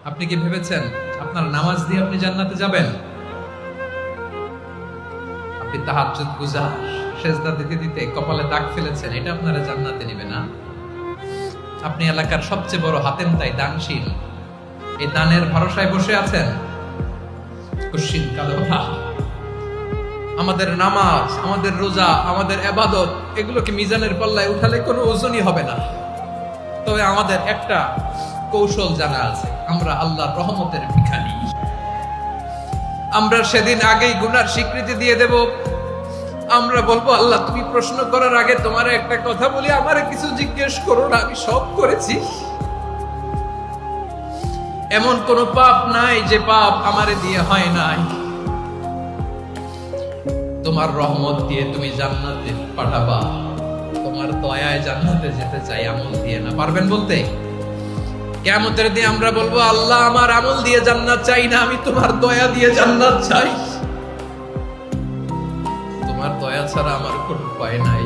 আপনি কি ভেবেছেন আপনার নামাজ দিয়ে আপনি জান্নাতে যাবেন? আপনি তাহাজ্জুদ গুজার, সেজদা দিতে দিতে কপালে দাগ ফেলেছেন, এটা আপনারা জান্নাতে নেবে না। আপনি এলাকার সবচেয়ে বড় হাতেম তাই দানশীল, এই দানের ভরসায় বসে আছেন। কুশ্চিন কালো আমাদের নামাজ, আমাদের রোজা, আমাদের ইবাদত, এগুলোকে মিজানের পাল্লায় উঠালে কোনো ওজনই হবে না। তবে আমাদের একটা কৌশল জানা আছে, আমরা আল্লাহর রহমতের ভিখারি। আমরা সেদিন আগেই গুনার স্বীকৃতি দিয়ে দেব। আমরা বলবো, আল্লাহ তুমি প্রশ্ন করার আগে তোমার একটা কথা বলি, আমারে কিছু জিজ্ঞেস করো না, আমি সব করেছি। এমন কোন পাপ নাই যে পাপ আমারে দিয়ে হয় নাই। তোমার রহমত দিয়ে তুমি জান্নাতে পাঠাবা, তোমার দয়ায় জান্নাতে যেতে চাই, আমল দিয়ে না। পারবেন বলতে? কিয়ামতের দিন আমরা বলবো, আল্লাহ আমার আমল দিয়ে জান্নাত চাই না, আমি তোমার দয়া দিয়ে জান্নাত চাই। তোমার দয়া ছাড়া আমার কোনো উপায় নাই।